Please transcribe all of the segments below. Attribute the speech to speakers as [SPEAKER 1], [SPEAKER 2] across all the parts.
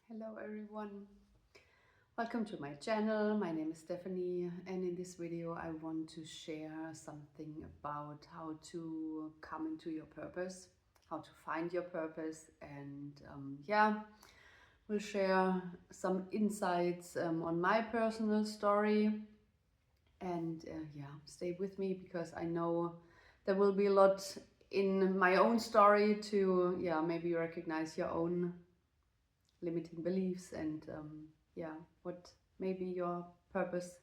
[SPEAKER 1] Hello everyone, welcome to my channel. My name is Stephanie, and in this video I want to share something about how to come into your purpose, how to find your purpose, and we'll share some insights on my personal story. And stay with me because I know there will be a lot in my own story to maybe recognize your own limiting beliefs and what maybe your purpose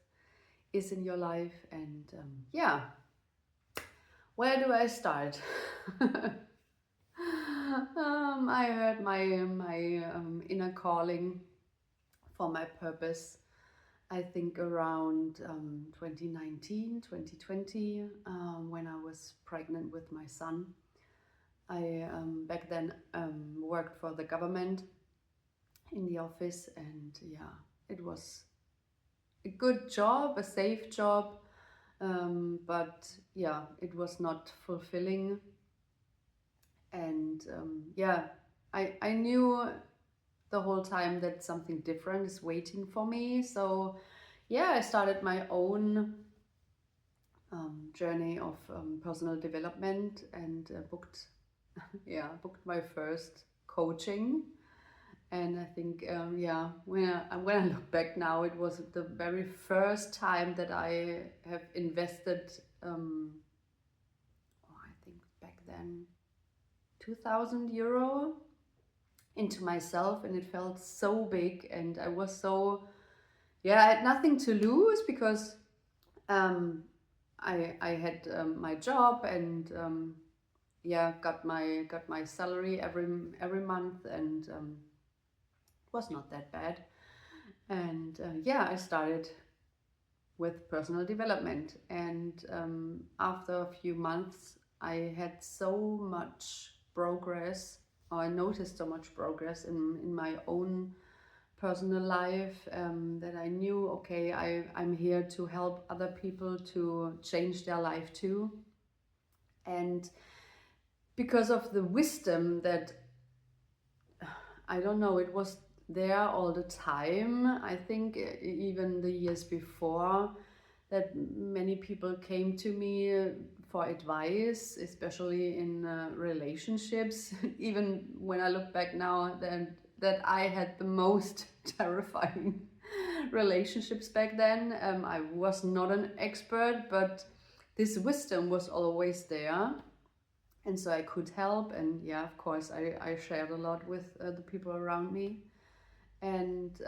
[SPEAKER 1] is in your life. And where do I start? I heard my inner calling for my purpose, I think around 2019, 2020, when I was pregnant with my son. I back then worked for the government in the office, and it was a good job, a safe job, but it was not fulfilling. And I knew the whole time that something different is waiting for me. So I started my own journey of personal development and booked my first coaching. And I think, when I look back now, it was the very first time that I have invested, I think back then, 2,000 euro into myself. And it felt so big. And I was so, I had nothing to lose because I had my job and got my salary every month, and was not that bad. And I started with personal development, and after a few months I had so much progress, or I noticed so much progress in my own personal life, that I knew, okay, I'm here to help other people to change their life too. And because of the wisdom that, I don't know, it was there all the time. I think even the years before, that many people came to me for advice, especially in relationships. Even when I look back now, that I had the most terrifying relationships back then. I was not an expert, but this wisdom was always there. And so I could help, and of course I shared a lot with the people around me. And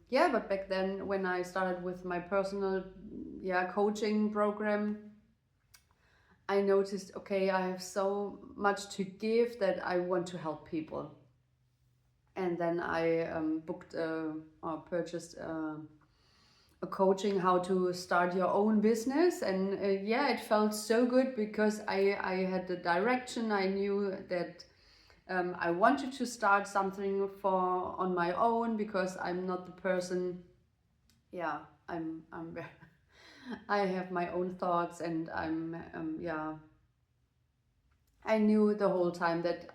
[SPEAKER 1] but back then when I started with my personal coaching program, I noticed, okay, I have so much to give that I want to help people. And then I booked or purchased a coaching, how to start your own business. And it felt so good because I had the direction. I knew that I wanted to start something on my own, because I'm not the person. I'm I have my own thoughts, and I knew the whole time that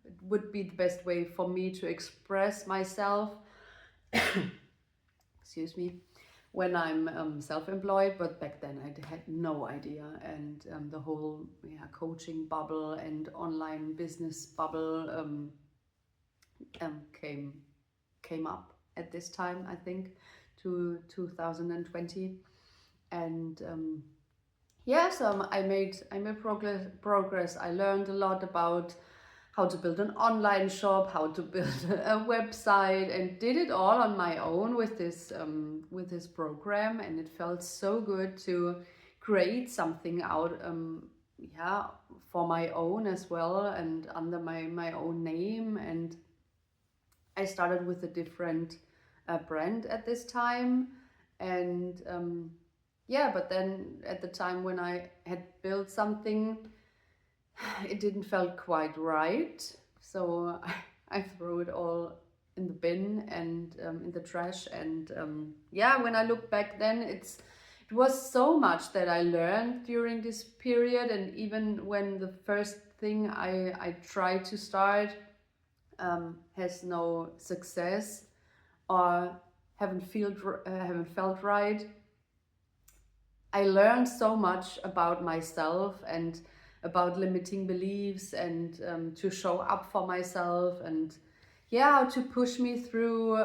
[SPEAKER 1] it would be the best way for me to express myself. Excuse me. When I'm self-employed, but back then I had no idea. And the whole coaching bubble and online business bubble came up at this time, I think, to 2020. And so I made progress. I learned a lot about how to build an online shop, how to build a website, and did it all on my own with this program. And it felt so good to create something out for my own as well, and under my own name. And I started with a different brand at this time. And but then at the time when I had built something, it didn't feel quite right. So I threw it all in the bin and in the trash. And when I look back then, it was so much that I learned during this period. And even when the first thing I tried to start, has no success or haven't felt right, I learned so much about myself and about limiting beliefs, and to show up for myself, and yeah, how to push me through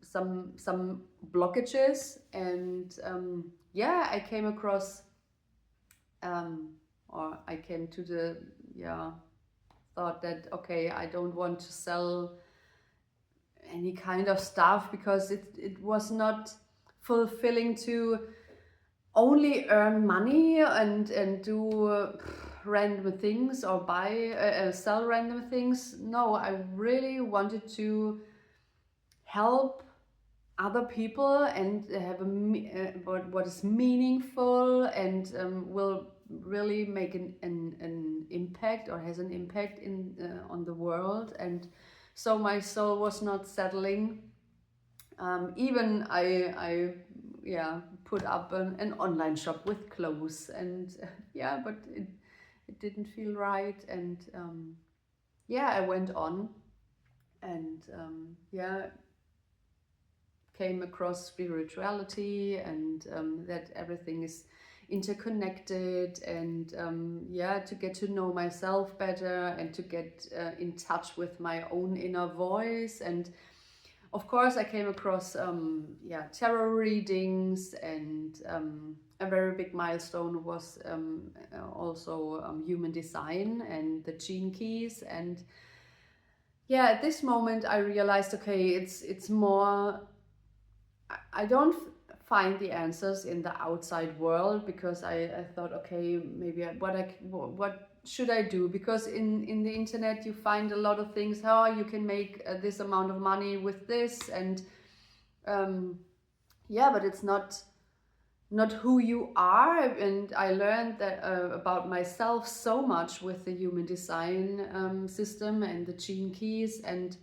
[SPEAKER 1] some blockages. And yeah, I came across or I came to the thought that, okay, I don't want to sell any kind of stuff, because it was not fulfilling to only earn money and do random things, or buy sell random things. No, I really wanted to help other people and have what is meaningful, and will really make an impact, or has an impact in on the world. And so my soul was not settling. Even I put up an online shop with clothes, and yeah, but it didn't feel right. And yeah, I went on, and came across spirituality, and that everything is interconnected, and to get to know myself better, and to get in touch with my own inner voice. And of course, I came across tarot readings, and a very big milestone was also human design and the gene keys. And yeah, at this moment I realized, okay, it's more, I don't find the answers in the outside world, because I thought, okay, maybe what should I do? Because in the internet you find a lot of things, how you can make this amount of money with this, and but it's not who you are. And I learned that about myself so much with the human design system and the gene keys, and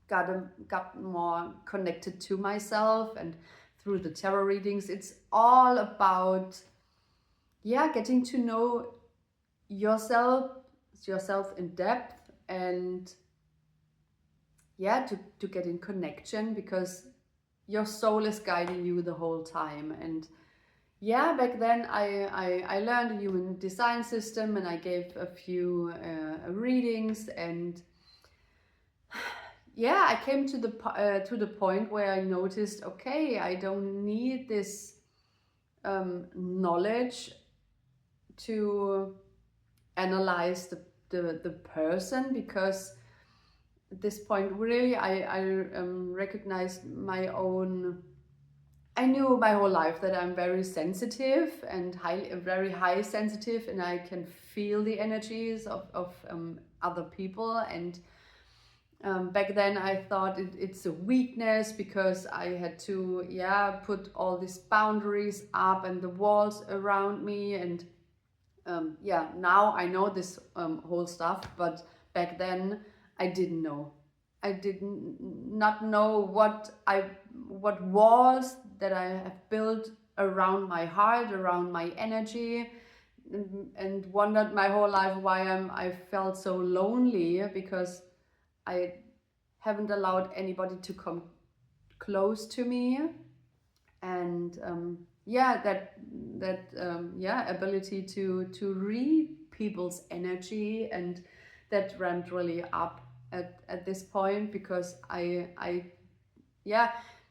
[SPEAKER 1] got more connected to myself. And through the tarot readings, it's all about getting to know yourself in depth, and to get in connection, because your soul is guiding you the whole time. And back then I learned a human design system, and I gave a few readings, and I came to the point where I noticed, okay, I don't need this knowledge to analyze the person, because at this point really I recognized my own. I knew my whole life that I'm very sensitive and very high sensitive, and I can feel the energies of other people. And back then I thought it's a weakness, because I had to put all these boundaries up and the walls around me. And now I know this whole stuff, but back then I didn't know. I did not know what walls that I have built around my heart, around my energy, and wondered my whole life why I felt so lonely, because I haven't allowed anybody to come close to me. And ability to read people's energy, and that ramped really up at this point, because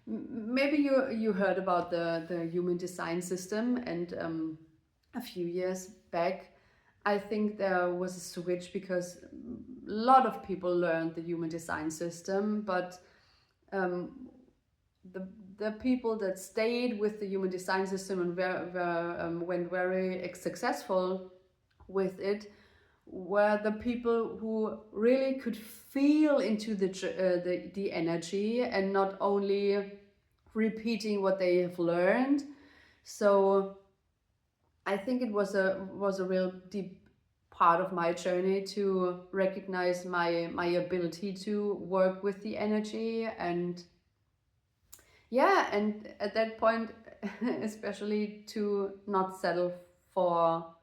[SPEAKER 1] maybe you heard about the human design system. And a few years back I think there was a switch, because a lot of people learned the human design system, but the people that stayed with the human design system and went very successful with it were the people who really could feel into the energy, and not only repeating what they have learned. So I think it was a real deep part of my journey to recognize my ability to work with the energy. And and at that point especially to not settle for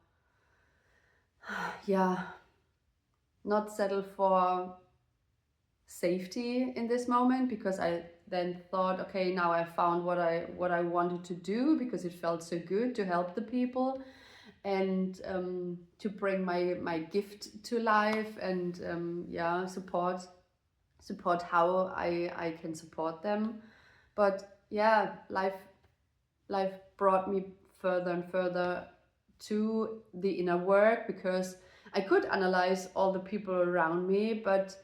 [SPEAKER 1] not settle for safety in this moment, because I then thought, okay, now I found what I wanted to do, because it felt so good to help the people and to bring my gift to life, and yeah, support how I can support them. But yeah, life brought me further and further to the inner work, because I could analyze all the people around me, but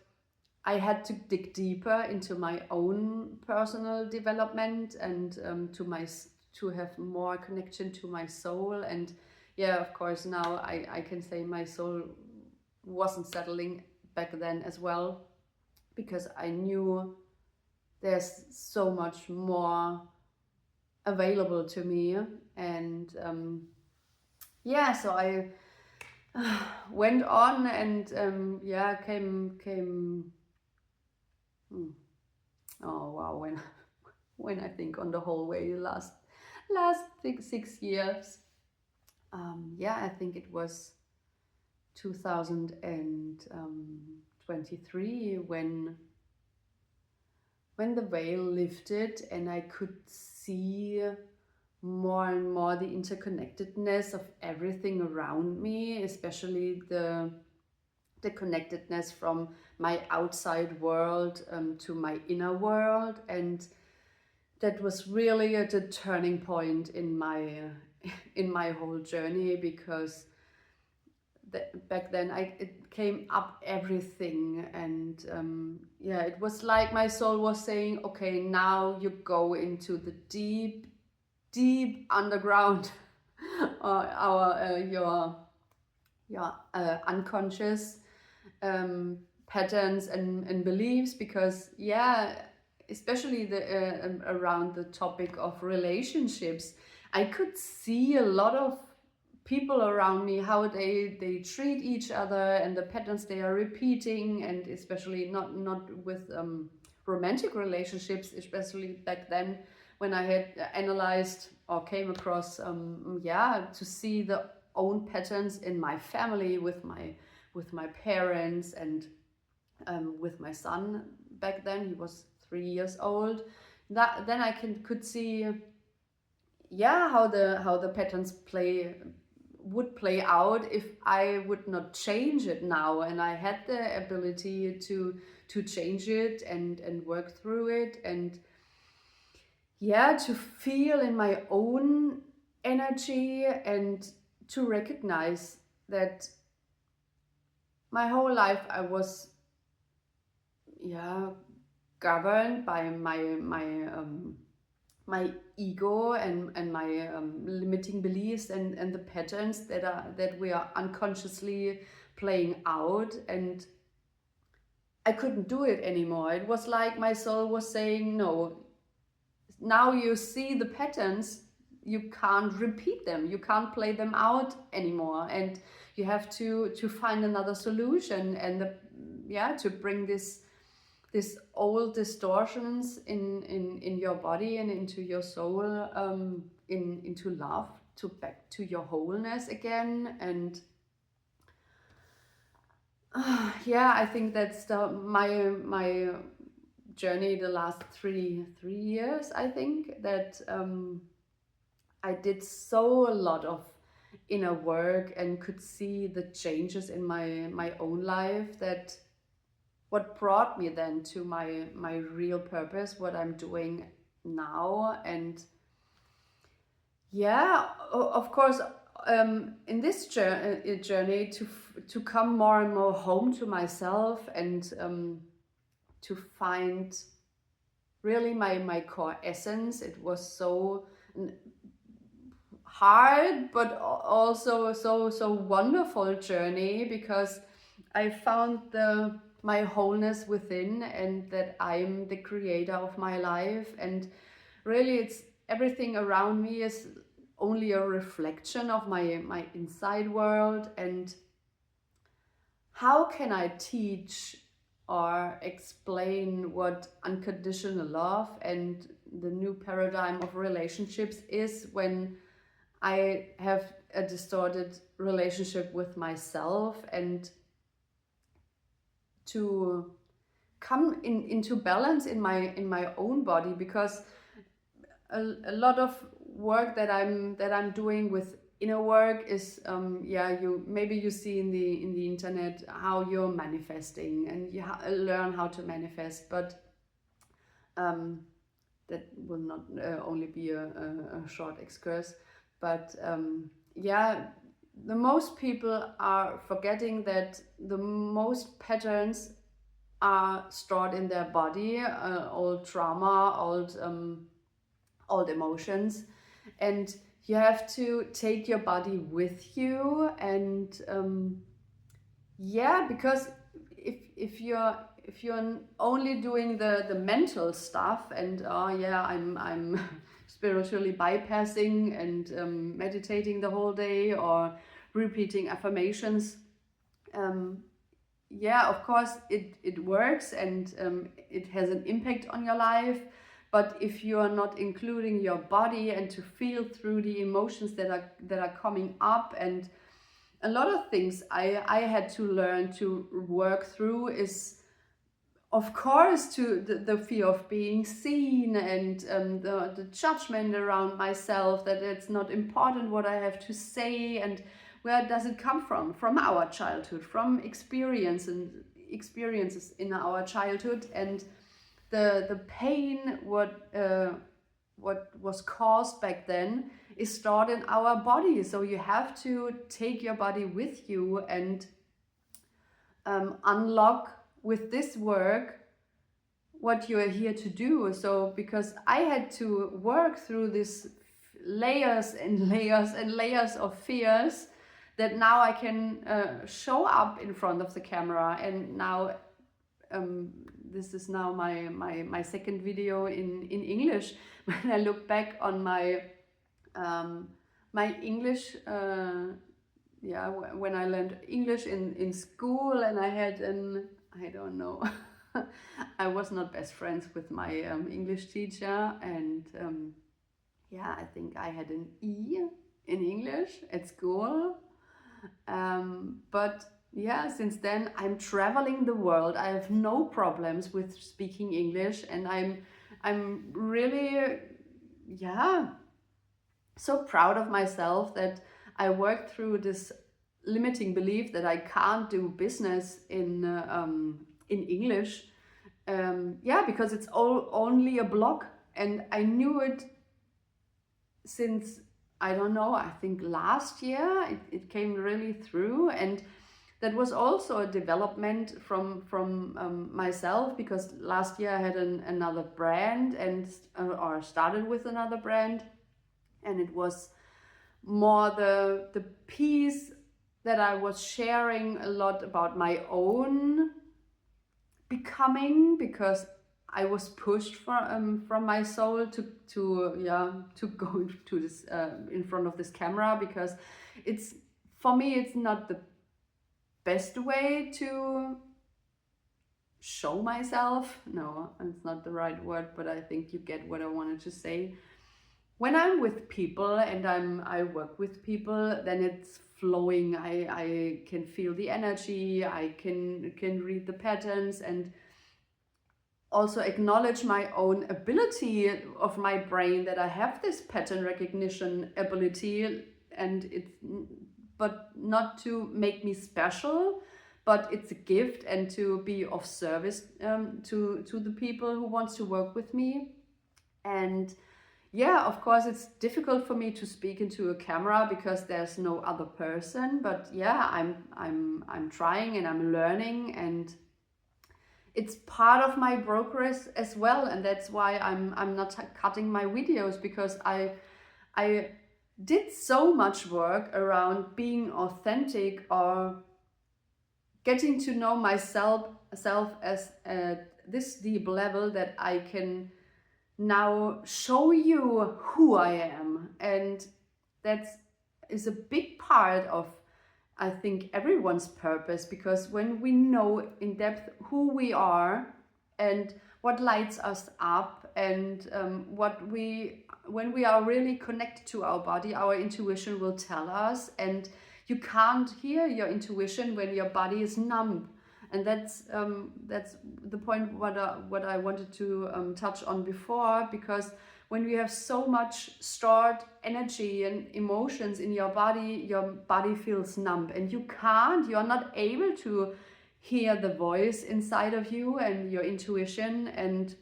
[SPEAKER 1] I had to dig deeper into my own personal development, and to have more connection to my soul. And yeah, of course, now I can say my soul wasn't settling back then as well, because I knew there's so much more available to me. And yeah, so I went on, and yeah, came oh wow, when I think on the whole way, last 6 years, yeah, I think it was 2023 when the veil lifted, and I could see more and more the interconnectedness of everything around me, especially the connectedness from my outside world to my inner world. And that was really a turning point in my whole journey, because back then it came up everything, and yeah, it was like my soul was saying, okay, now you go into the deep underground your unconscious patterns and beliefs, because yeah, especially around the topic of relationships, I could see a lot of people around me, how they treat each other, and the patterns they are repeating, and especially not with romantic relationships, especially back then, when I had analyzed or came across yeah, to see the own patterns in my family, with my parents, and with my son. Back then he was 3 years old. That then I could see, yeah, how the patterns would play out if I would not change it now, and I had the ability to change it and work through it, and yeah, to feel in my own energy, and to recognize that my whole life I was, yeah, governed by my ego, and my limiting beliefs, and the patterns that we are unconsciously playing out. And I couldn't do it anymore. It was like my soul was saying, no, now you see the patterns, you can't repeat them, you can't play them out anymore, and you have to find another solution, and yeah, to bring this old distortions in your body and into your soul, into love, to back to your wholeness again. And yeah, I think that's my journey the last three years. I think that I did so a lot of inner work, and could see the changes in my own life, that what brought me then to my real purpose, what I'm doing now. And yeah, of course, in this journey to come more and more home to myself, and to find really my core essence. It was so hard, but also so wonderful journey, because I found my wholeness within, and that I'm the creator of my life. And really, it's everything around me is only a reflection of my inside world. And how can I teach or explain what unconditional love and the new paradigm of relationships is, when I have a distorted relationship with myself? And to come into balance in my own body, because a lot of work that I'm doing with inner work is you see in the internet how you're manifesting, and you learn how to manifest, but that will not only be a short excursus, but the most people are forgetting that the most patterns are stored in their body, old trauma, old emotions, and you have to take your body with you. And because if you're only doing the mental stuff, and I'm spiritually bypassing and meditating the whole day, or repeating affirmations, of course it works, and it has an impact on your life. But if you are not including your body and to feel through the emotions that are coming up, and a lot of things I had to learn to work through is, of course, to the fear of being seen, and the judgment around myself, that it's not important what I have to say. And where does it come from? From our childhood, from experiences in our childhood, and the pain what was caused back then is stored in our body. So you have to take your body with you and unlock with this work what you are here to do. So because I had to work through this layers and layers and layers of fears, that now I can show up in front of the camera. And now this is now my second video in English. When I look back on my my English, when I learned English in school, and I had I don't know, I was not best friends with my English teacher, and I think I had an E in English at school, but since then I'm traveling the world. I have no problems with speaking English, and I'm really so proud of myself that I worked through this limiting belief that I can't do business in English, because it's only a block. And I knew it since, I don't know, I think last year it came really through. And that was also a development from myself, because last year I had another brand, and or started with another brand, and it was more the piece that I was sharing a lot about my own becoming, because I was pushed from my soul to go to this in front of this camera, because it's, for me, it's not the best way to show myself. No, it's not the right word, but I think you get what I wanted to say. When I'm with people and I work with people, then it's flowing. I can feel the energy. I can read the patterns, and also acknowledge my own ability of my brain, that I have this pattern recognition ability, and it's, but not to make me special, but it's a gift, and to be of service to the people who wants to work with me. And of course, it's difficult for me to speak into a camera because there's no other person. But I'm trying, and I'm learning, and it's part of my progress as well. And that's why I'm not cutting my videos, because I did so much work around being authentic, or getting to know myself as this deep level, that I can now show you who I am. And that is a big part of, I think, everyone's purpose, because when we know in depth who we are and what lights us up, and when we are really connected to our body, our intuition will tell us. And you can't hear your intuition when your body is numb. And that's the point what I wanted to touch on before, because when you have so much stored energy and emotions in your body feels numb, and you're not able to hear the voice inside of you and your intuition. And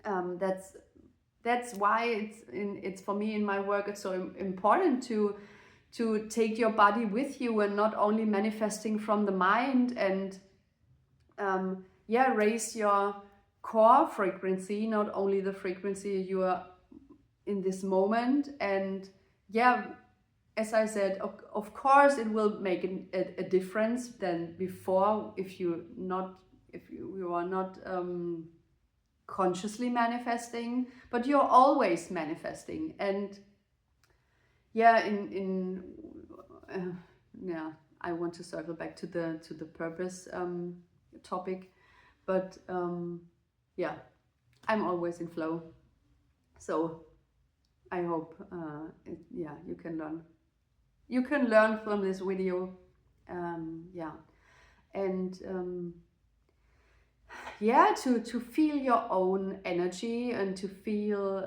[SPEAKER 1] that's why it's for me in my work, it's so important to take your body with you, and not only manifesting from the mind, and raise your core frequency, not only the frequency you are in this moment. And as I said, of course it will make a difference than before if you are not consciously manifesting, but you're always manifesting. And I want to circle back to the purpose topic, but I'm always in flow. So I hope you can learn. You can learn from this video, to feel your own energy, and to feel,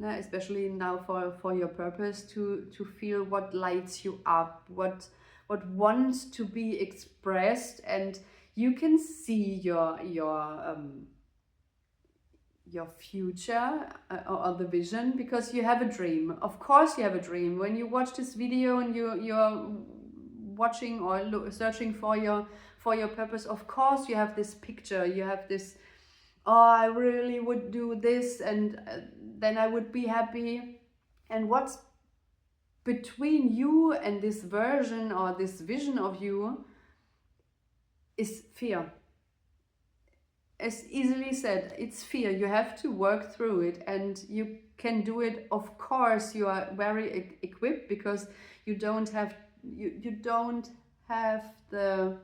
[SPEAKER 1] especially now for your purpose, to feel what lights you up, what wants to be expressed. And you can see your future, or the vision, because you have a dream. Of course you have a dream. When you watch this video and you're watching or searching for your purpose, of course you have this picture, you have this, I really would do this, and then I would be happy. And what's between you and this version or this vision of you is fear. As easily said, it's fear. You have to work through it, and you can do it. Of course you are very equipped, because you don't have the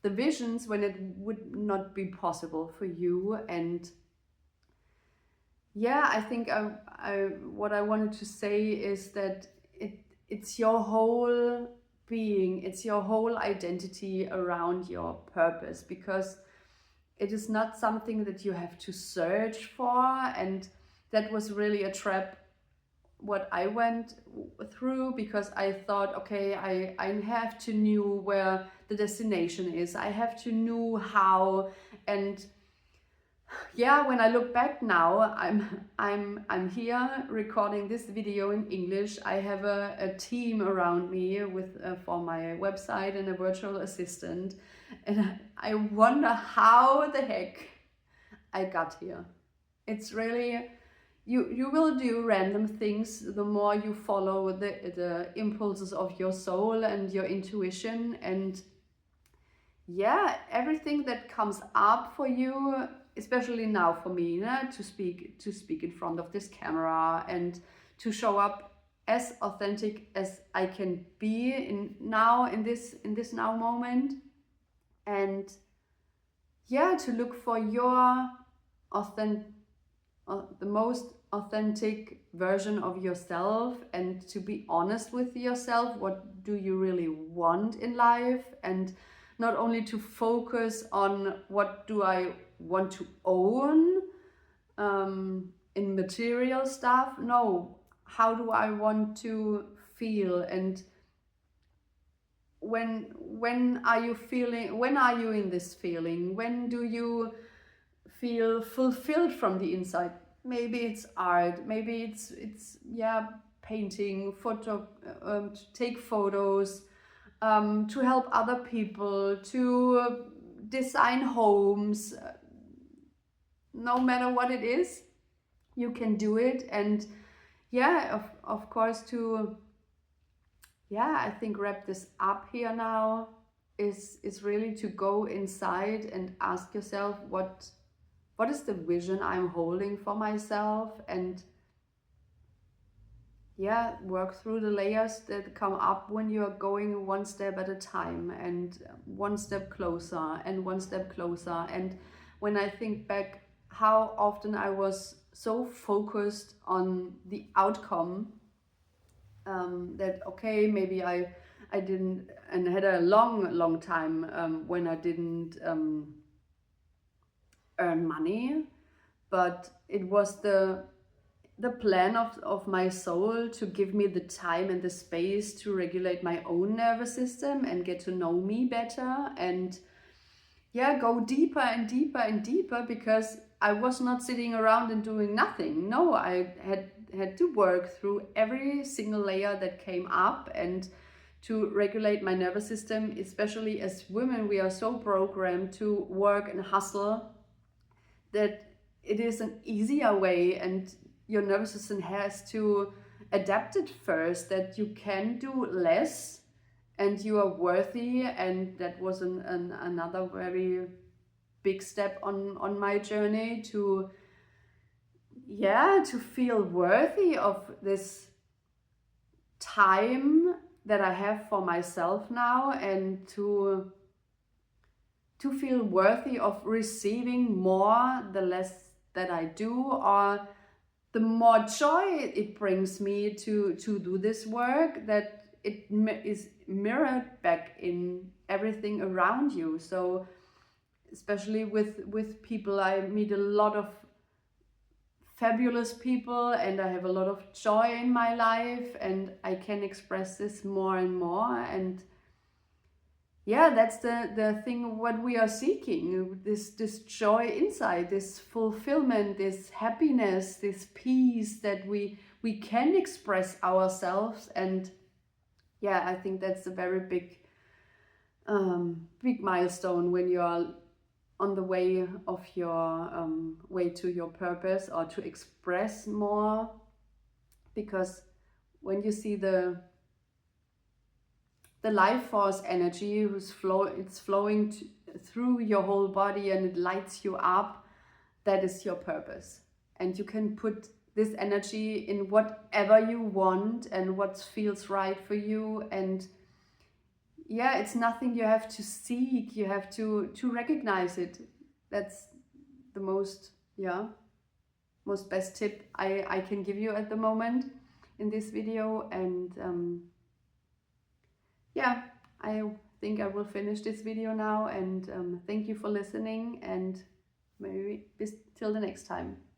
[SPEAKER 1] visions when it would not be possible for you. And I think what I wanted to say is that it's your whole being, it's your whole identity around your purpose, because it is not something that you have to search for. And that was really a trap what I went through, because I thought, okay, I have to know where the destination is, I have to know how. And when I look back now, I'm here recording this video in English. I have a team around me with for my website, and a virtual assistant, and I wonder how the heck I got here. It's really, you will do random things the more you follow the impulses of your soul and your intuition. And everything that comes up for you, especially now for me, to speak in front of this camera, and to show up as authentic as I can be in this now moment. And to look for your the most authentic version of yourself, and to be honest with yourself. What do you really want in life? And not only to focus on what do I want to own in material stuff. No, how do I want to feel? And when are you in this feeling? When do you feel fulfilled from the inside? Maybe it's art, maybe it's painting, photo, to take photos, to help other people, to design homes. No matter what it is, you can do it. And of course, to I think wrap this up here now is really to go inside and ask yourself, what is the vision I'm holding for myself? And work through the layers that come up when you're going one step at a time, and one step closer and one step closer. And when I think back how often I was so focused on the outcome, that okay, maybe I didn't, and had a long time when I didn't earn money, but it was the plan of my soul to give me the time and the space to regulate my own nervous system and get to know me better, and yeah, go deeper and deeper and deeper, because I was not sitting around and doing nothing. No, I had to work through every single layer that came up and to regulate my nervous system. Especially as women, we are so programmed to work and hustle that it is an easier way, and your nervous system has to adapt it first, that you can do less and you are worthy. And that was another very big step on my journey to feel worthy of this time that I have for myself now, and to feel worthy of receiving more the less that I do, or the more joy it brings me to do this work, that it is mirrored back in everything around you. So especially with people, I meet a lot of fabulous people, and I have a lot of joy in my life, and I can express this more and more. And yeah, that's the thing what we are seeking, this joy inside, this fulfillment, this happiness, this peace that we can express ourselves. And yeah, I think that's a very big milestone when you are on the way of your way to your purpose, or to express more. Because when you see the life force energy it's flowing through your whole body, and it lights you up, that is your purpose. And you can put this energy in whatever you want and what feels right for you. And yeah, it's nothing you have to seek, you have to recognize it. That's the most best tip I can give you at the moment in this video. And yeah, I think I will finish this video now, and thank you for listening, and maybe till the next time.